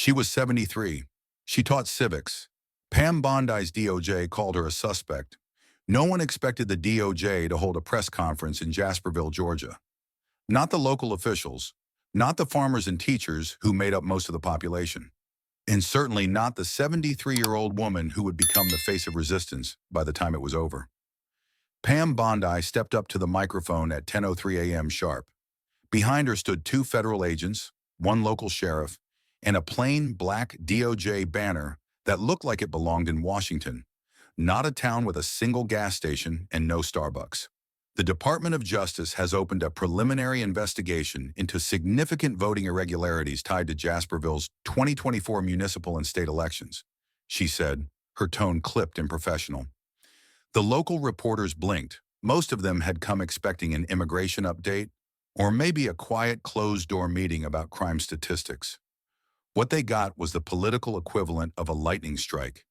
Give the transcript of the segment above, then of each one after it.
She was 73. She taught civics. Pam Bondi's DOJ called her a suspect. No one expected the DOJ to hold a press conference in Jasperville, Georgia. Not the local officials, not the farmers and teachers who made up most of the population, and certainly not the 73-year-old woman who would become the face of resistance by the time it was over. Pam Bondi stepped up to the microphone at 10:03 a.m. sharp. Behind her stood two federal agents, one local sheriff, and a plain black DOJ banner that looked like it belonged in Washington, not a town with a single gas station and no Starbucks. The Department of Justice has opened a preliminary investigation into significant voting irregularities tied to Jasperville's 2024 municipal and state elections, she said, her tone clipped and professional. The local reporters blinked. Most of them had come expecting an immigration update or maybe a quiet closed-door meeting about crime statistics. What they got was the political equivalent of a lightning strike.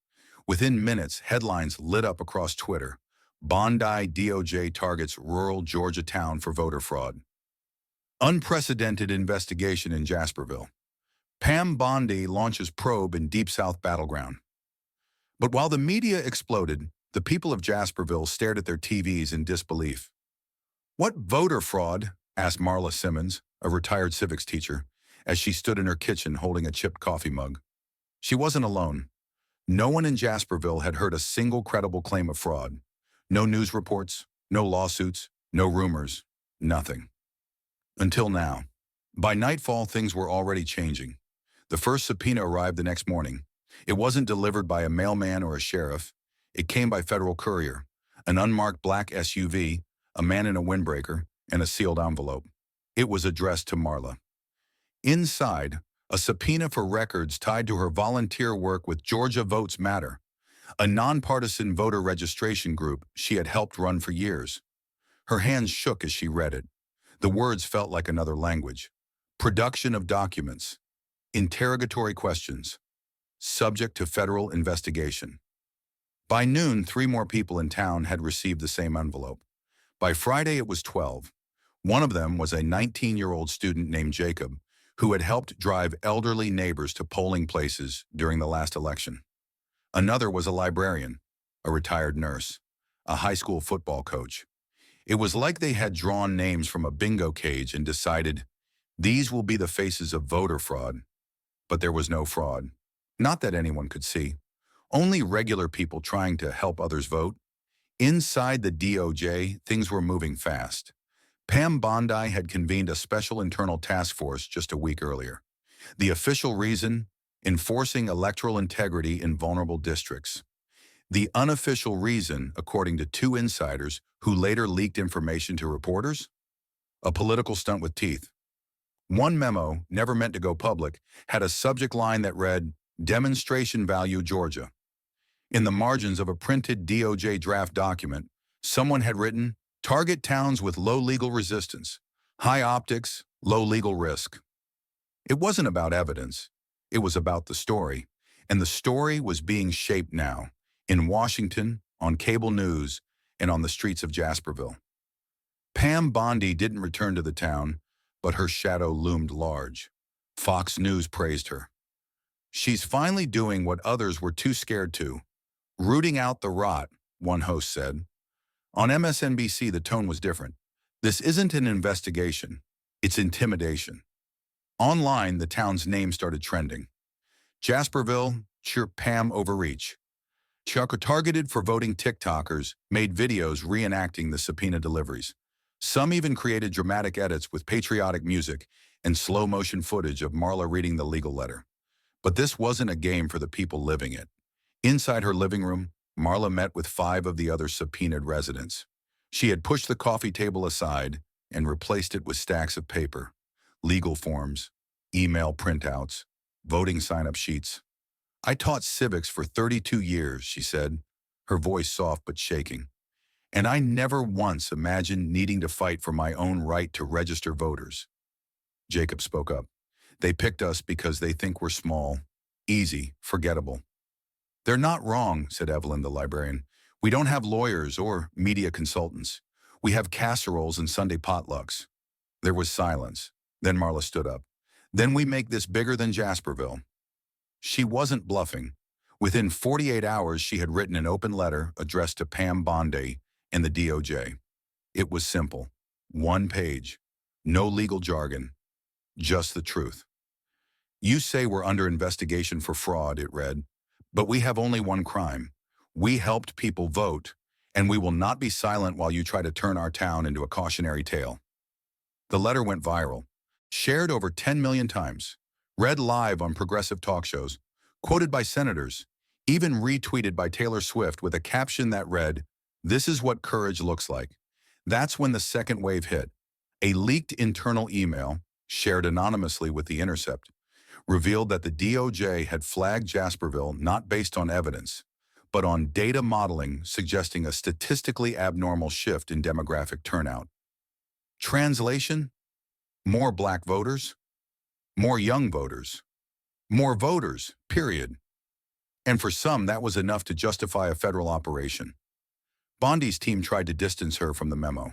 Within minutes, headlines lit up across Twitter. Bondi DOJ targets rural Georgia town for voter fraud. Unprecedented investigation in Jasperville. Pam Bondi launches probe in Deep South battleground. But while the media exploded, the people of Jasperville stared at their TVs in disbelief. "What voter fraud?" asked Marla Simmons, a retired civics teacher, as she stood in her kitchen holding a chipped coffee mug. She wasn't alone. No one in Jasperville had heard a single credible claim of fraud. No news reports, no lawsuits, no rumors, nothing. Until now. By nightfall, things were already changing. The first subpoena arrived the next morning. It wasn't delivered by a mailman or a sheriff. It came by federal courier, an unmarked black SUV, a man in a windbreaker, and a sealed envelope. It was addressed to Marla. Inside, a subpoena for records tied to her volunteer work with Georgia Votes Matter, a nonpartisan voter registration group she had helped run for years. Her hands shook as she read it. The words felt like another language. Production of documents. Interrogatory questions. Subject to federal investigation. By noon, 3 more people in town had received the same envelope. By Friday, it was 12. One of them was a 19-year-old student named Jacob, who had helped drive elderly neighbors to polling places during the last election. Another was a librarian, a retired nurse, a high school football coach. It was like they had drawn names from a bingo cage and decided, these will be the faces of voter fraud. But there was no fraud. Not that anyone could see. Only regular people trying to help others vote. Inside the DOJ, things were moving fast. Pam Bondi had convened a special internal task force just a week earlier. The official reason? Enforcing electoral integrity in vulnerable districts. The unofficial reason, according to 2 insiders who later leaked information to reporters? A political stunt with teeth. One memo, never meant to go public, had a subject line that read, Demonstration Value Georgia. In the margins of a printed DOJ draft document, someone had written, Target towns with low legal resistance, high optics, low legal risk. It wasn't about evidence. It was about the story. And the story was being shaped now, in Washington, on cable news, and on the streets of Jasperville. Pam Bondi didn't return to the town, but her shadow loomed large. Fox News praised her. She's finally doing what others were too scared to. Rooting out the rot, one host said. On MSNBC, the tone was different. This isn't an investigation. It's intimidation. Online, the town's name started trending. Jasperville, chirp Pam overreach. Chuck targeted for voting TikTokers made videos reenacting the subpoena deliveries. Some even created dramatic edits with patriotic music and slow-motion footage of Marla reading the legal letter. But this wasn't a game for the people living it. Inside her living room, Marla met with 5 of the other subpoenaed residents. She had pushed the coffee table aside and replaced it with stacks of paper, legal forms, email printouts, voting sign-up sheets. I taught civics for 32 years, she said, her voice soft but shaking. And I never once imagined needing to fight for my own right to register voters. Jacob spoke up. They picked us because they think we're small, easy, forgettable. They're not wrong, said Evelyn, the librarian. We don't have lawyers or media consultants. We have casseroles and Sunday potlucks. There was silence. Then Marla stood up. Then we make this bigger than Jasperville. She wasn't bluffing. Within 48 hours, she had written an open letter addressed to Pam Bondi and the DOJ. It was simple. One page. No legal jargon. Just the truth. You say we're under investigation for fraud, it read, but we have only one crime. We helped people vote, and we will not be silent while you try to turn our town into a cautionary tale. The letter went viral, shared over 10 million times, read live on progressive talk shows, quoted by senators, even retweeted by Taylor Swift with a caption that read, "This is what courage looks like." That's when the second wave hit. A leaked internal email, shared anonymously with The Intercept, revealed that the DOJ had flagged Jasperville not based on evidence, but on data modeling suggesting a statistically abnormal shift in demographic turnout. Translation? More black voters, more young voters, more voters, period. And for some, that was enough to justify a federal operation. Bondi's team tried to distance her from the memo.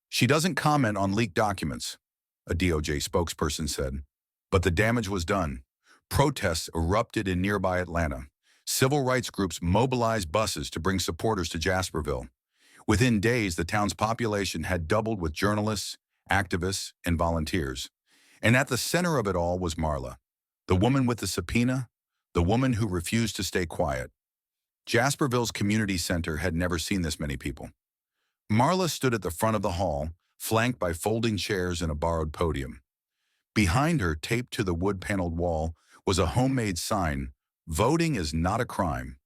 She doesn't comment on leaked documents, a DOJ spokesperson said. But the damage was done. Protests erupted in nearby Atlanta. Civil rights groups mobilized buses to bring supporters to Jasperville. Within days, the town's population had doubled with journalists, activists, and volunteers. And at the center of it all was Marla, the woman with the subpoena, the woman who refused to stay quiet. Jasperville's community center had never seen this many people. Marla stood at the front of the hall, flanked by folding chairs and a borrowed podium. Behind her, taped to the wood-paneled wall, was a homemade sign, "Voting is not a crime."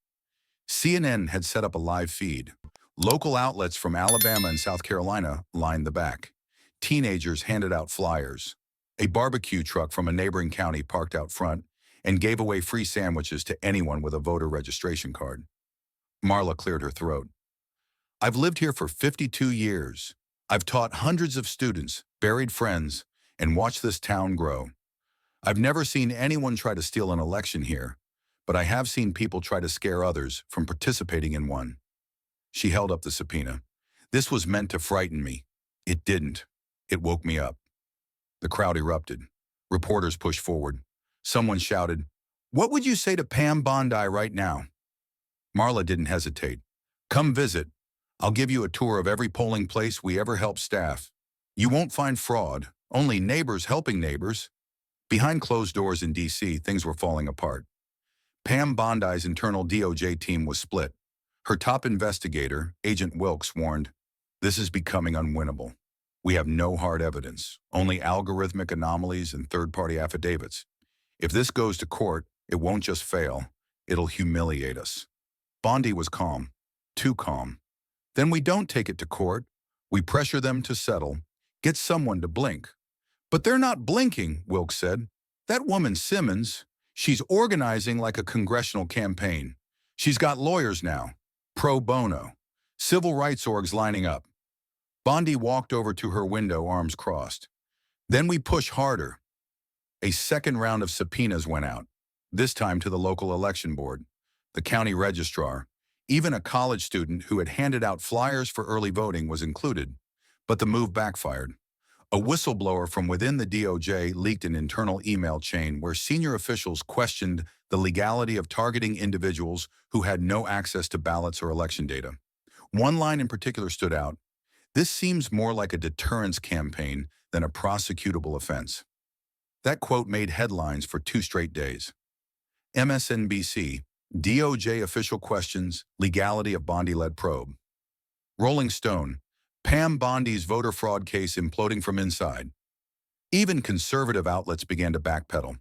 CNN had set up a live feed. Local outlets from Alabama and South Carolina lined the back. Teenagers handed out flyers. A barbecue truck from a neighboring county parked out front and gave away free sandwiches to anyone with a voter registration card. Marla cleared her throat. "I've lived here for 52 years. I've taught hundreds of students, buried friends, and watched this town grow. I've never seen anyone try to steal an election here, but I have seen people try to scare others from participating in one." She held up the subpoena. "This was meant to frighten me. It didn't. It woke me up." The crowd erupted. Reporters pushed forward. Someone shouted, "What would you say to Pam Bondi right now?" Marla didn't hesitate. "Come visit. I'll give you a tour of every polling place we ever helped staff. You won't find fraud, only neighbors helping neighbors." Behind closed doors in D.C., things were falling apart. Pam Bondi's internal DOJ team was split. Her top investigator, Agent Wilkes, warned, "This is becoming unwinnable. We have no hard evidence, only algorithmic anomalies and third-party affidavits. If this goes to court, it won't just fail, it'll humiliate us." Bondi was calm, too calm. "Then we don't take it to court. We pressure them to settle, get someone to blink." "But they're not blinking," Wilkes said. "That woman Simmons, she's organizing like a congressional campaign. She's got lawyers now, pro bono, civil rights orgs lining up." Bondi walked over to her window, arms crossed. "Then we push harder." A second round of subpoenas went out, this time to the local election board, the county registrar. Even a college student who had handed out flyers for early voting was included. But the move backfired. A whistleblower from within the DOJ leaked an internal email chain where senior officials questioned the legality of targeting individuals who had no access to ballots or election data. One line in particular stood out. "This seems more like a deterrence campaign than a prosecutable offense." That quote made headlines for 2 straight days. MSNBC, DOJ official questions legality of Bondi-led probe. Rolling Stone, Pam Bondi's voter fraud case imploding from inside. Even conservative outlets began to backpedal.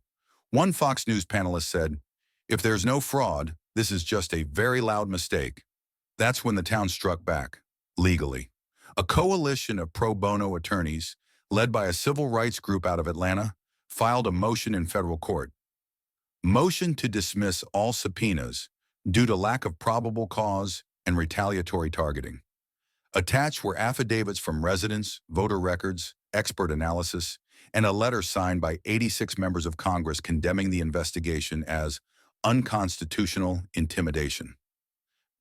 One Fox News panelist said, "If there's no fraud, this is just a very loud mistake." That's when the town struck back, legally. A coalition of pro bono attorneys, led by a civil rights group out of Atlanta, filed a motion in federal court. Motion to dismiss all subpoenas due to lack of probable cause and retaliatory targeting. Attached were affidavits from residents, voter records, expert analysis, and a letter signed by 86 members of Congress condemning the investigation as unconstitutional intimidation.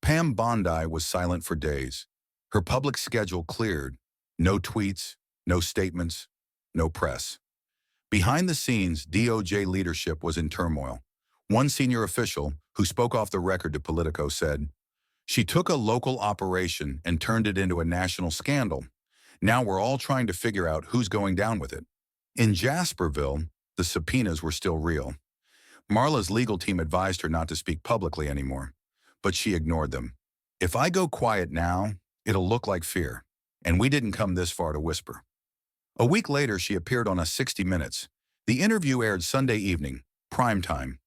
Pam Bondi was silent for days. Her public schedule cleared. No tweets, no statements, no press. Behind the scenes, DOJ leadership was in turmoil. One senior official, who spoke off the record to Politico, said, "She took a local operation and turned it into a national scandal. Now we're all trying to figure out who's going down with it." In Jasperville, the subpoenas were still real. Marla's legal team advised her not to speak publicly anymore, but she ignored them. "If I go quiet now, it'll look like fear, and we didn't come this far to whisper." A week later, she appeared on a 60 Minutes. The interview aired Sunday evening, prime time.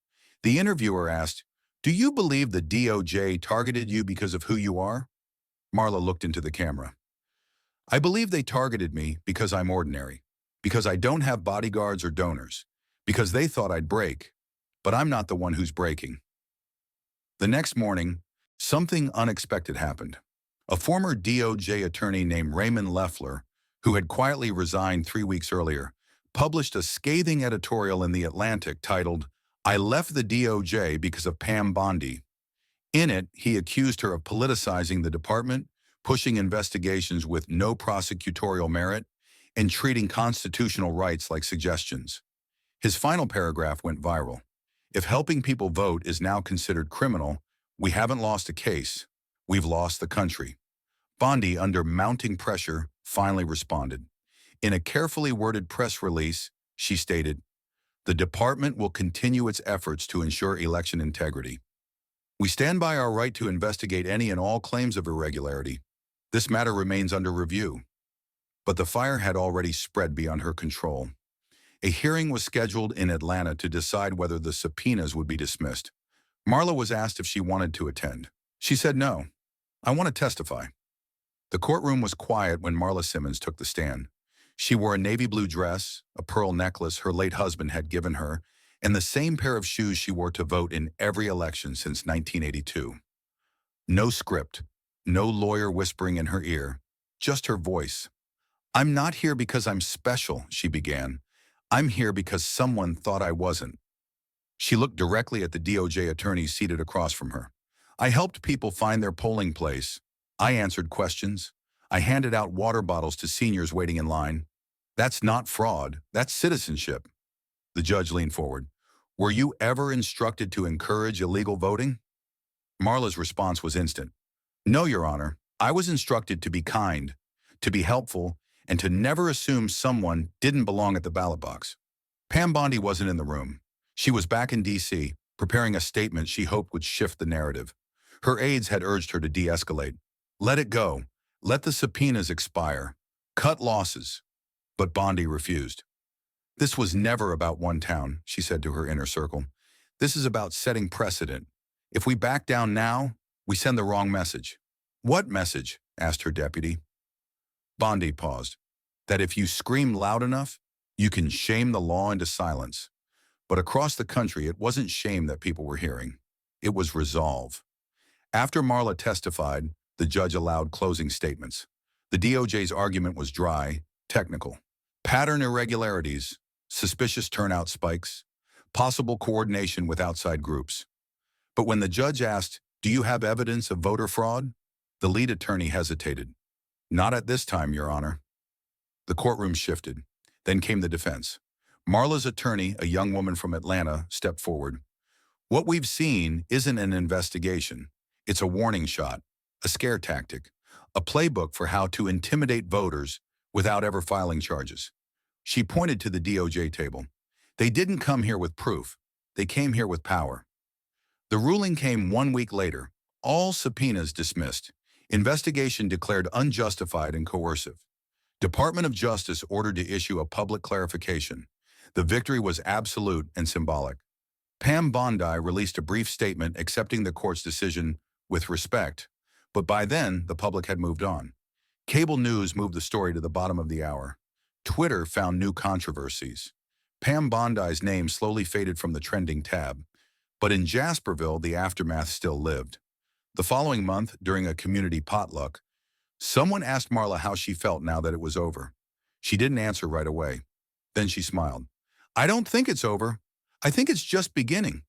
The interviewer asked, "Do you believe the DOJ targeted you because of who you are?" Marla looked into the camera. "I believe they targeted me because I'm ordinary, because I don't have bodyguards or donors, because they thought I'd break, but I'm not the one who's breaking." The next morning, something unexpected happened. A former DOJ attorney named Raymond Leffler, who had quietly resigned 3 weeks earlier, published a scathing editorial in The Atlantic titled, "I left the DOJ because of Pam Bondi." In it, he accused her of politicizing the department, pushing investigations with no prosecutorial merit, and treating constitutional rights like suggestions. His final paragraph went viral. "If helping people vote is now considered criminal, we haven't lost a case. We've lost the country." Bondi, under mounting pressure, finally responded. In a carefully worded press release, she stated, "The department will continue its efforts to ensure election integrity. We stand by our right to investigate any and all claims of irregularity. This matter remains under review." But the fire had already spread beyond her control. A hearing was scheduled in Atlanta to decide whether the subpoenas would be dismissed. Marla was asked if she wanted to attend. She said, "No, I want to testify." The courtroom was quiet when Marla Simmons took the stand. She wore a navy blue dress, a pearl necklace her late husband had given her, and the same pair of shoes she wore to vote in every election since 1982. No script, no lawyer whispering in her ear, just her voice. "I'm not here because I'm special," she began. "I'm here because someone thought I wasn't." She looked directly at the DOJ attorney seated across from her. "I helped people find their polling place. I answered questions. I handed out water bottles to seniors waiting in line. That's not fraud, that's citizenship." The judge leaned forward. "Were you ever instructed to encourage illegal voting?" Marla's response was instant. "No, Your Honor. I was instructed to be kind, to be helpful, and to never assume someone didn't belong at the ballot box." Pam Bondi wasn't in the room. She was back in D.C., preparing a statement she hoped would shift the narrative. Her aides had urged her to de-escalate. Let it go. Let the subpoenas expire. Cut losses. But Bondi refused. "This was never about one town," she said to her inner circle. "This is about setting precedent. If we back down now, we send the wrong message." "What message?" asked her deputy. Bondi paused. "That if you scream loud enough, you can shame the law into silence." But across the country, it wasn't shame that people were hearing. It was resolve. After Marla testified, the judge allowed closing statements. The DOJ's argument was dry, technical. Pattern irregularities, suspicious turnout spikes, possible coordination with outside groups. But when the judge asked, "Do you have evidence of voter fraud?" the lead attorney hesitated. "Not at this time, Your Honor." The courtroom shifted. Then came the defense. Marla's attorney, a young woman from Atlanta, stepped forward. "What we've seen isn't an investigation. It's a warning shot, a scare tactic, a playbook for how to intimidate voters without ever filing charges." She pointed to the DOJ table. "They didn't come here with proof. They came here with power." The ruling came 1 week later. All subpoenas dismissed. Investigation declared unjustified and coercive. Department of Justice ordered to issue a public clarification. The victory was absolute and symbolic. Pam Bondi released a brief statement accepting the court's decision with respect, but by then, the public had moved on. Cable news moved the story to the bottom of the hour. Twitter found new controversies. Pam Bondi's name slowly faded from the trending tab, but in Jasperville, the aftermath still lived. The following month, during a community potluck, someone asked Marla how she felt now that it was over. She didn't answer right away. Then she smiled. "I don't think it's over. I think it's just beginning."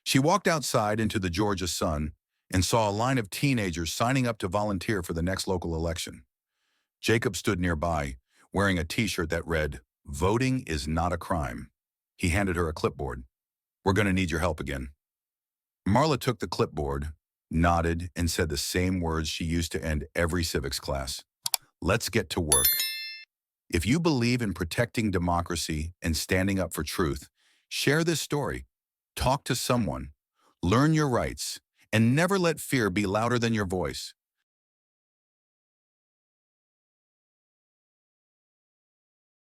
She walked outside into the Georgia sun and saw a line of teenagers signing up to volunteer for the next local election. Jacob stood nearby, wearing a t-shirt that read, "Voting is not a crime." He handed her a clipboard. We're going to need your help again. Marla took the clipboard, nodded, and said the same words she used to end every civics class. Let's get to work. If you believe in protecting democracy and standing up for truth, share this story. Talk to someone. Learn your rights. And never let fear be louder than your voice.